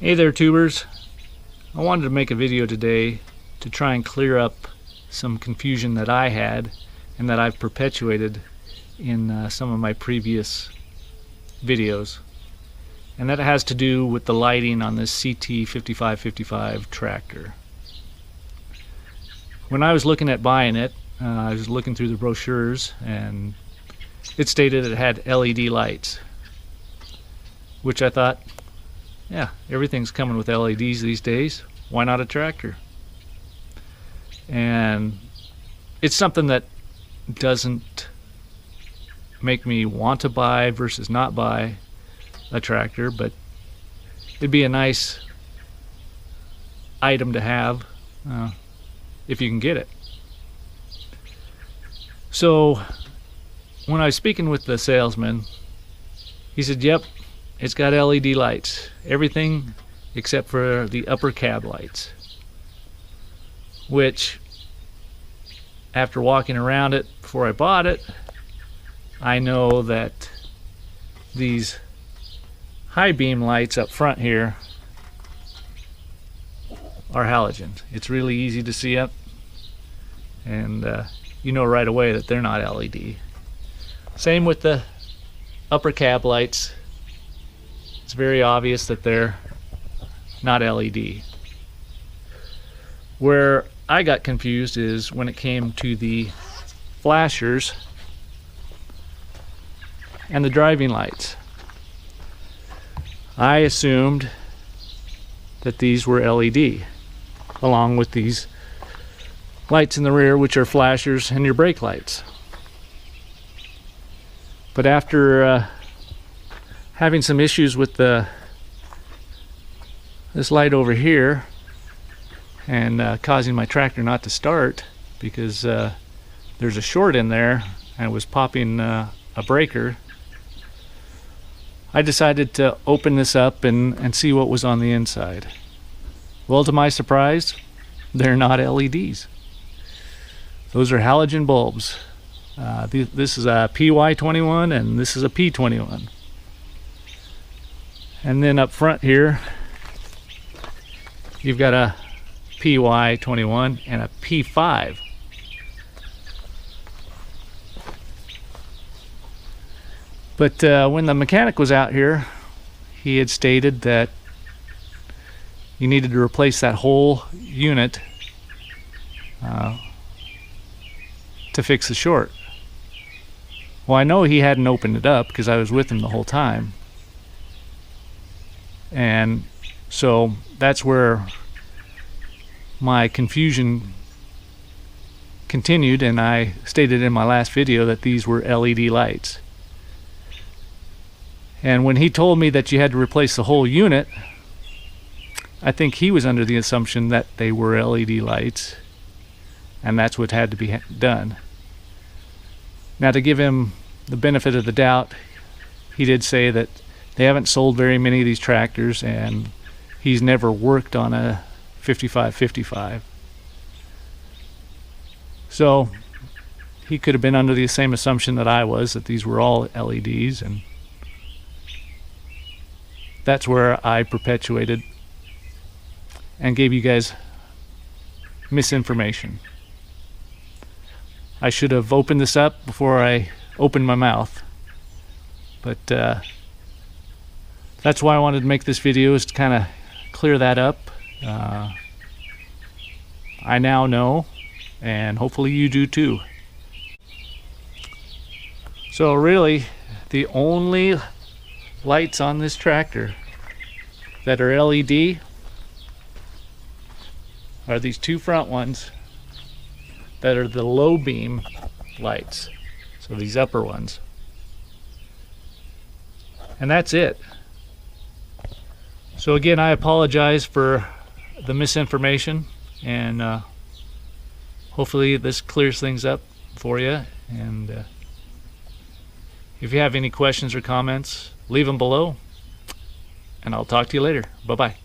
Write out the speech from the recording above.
Hey there, tubers. I wanted to make a video today to try and clear up some confusion that I had and that I've perpetuated in some of my previous videos. And that has to do with the lighting on this CT5555 tractor. When I was looking at buying it, I was looking through the brochures and it stated it had LED lights, which I thought, yeah, everything's coming with LEDs these days. Why not a tractor? And it's something that doesn't make me want to buy versus not buy a tractor, but it'd be a nice item to have if you can get it. So when I was speaking with the salesman, he said, yep, it's got LED lights, everything except for the upper cab lights, which after walking around it before I bought it, I know that these high beam lights up front here are halogens. It's really easy to see up, and you know right away that they're not LED. Same with the upper cab lights. It's very obvious that they're not LED. Where I got confused is when it came to the flashers and the driving lights. I assumed that these were LED, along with these lights in the rear, which are flashers and your brake lights. But after having some issues with this light over here and causing my tractor not to start because there's a short in there and it was popping a breaker, I decided to open this up and see what was on the inside. Well, to my surprise, they're not LEDs. Those are halogen bulbs. This is a PY21 and this is a P21. And then up front here, you've got a PY21 and a P5. But when the mechanic was out here, he had stated that you needed to replace that whole unit to fix the short. Well, I know he hadn't opened it up because I was with him the whole time. And so that's where my confusion continued, and I stated in my last video that these were LED lights. And when he told me that you had to replace the whole unit, I think he was under the assumption that they were LED lights, and that's what had to be done. Now, to give him the benefit of the doubt, he did say that they haven't sold very many of these tractors and he's never worked on a 5555. So he could have been under the same assumption that I was, that these were all LEDs, and that's where I perpetuated and gave you guys misinformation. I should have opened this up before I opened my mouth, but that's why I wanted to make this video, is to kind of clear that up. I now know, and hopefully you do too. So really, the only lights on this tractor that are LED are these two front ones that are the low beam lights. So these upper ones. And that's it. So again, I apologize for the misinformation, and hopefully this clears things up for you. And if you have any questions or comments, leave them below, and I'll talk to you later. Bye-bye.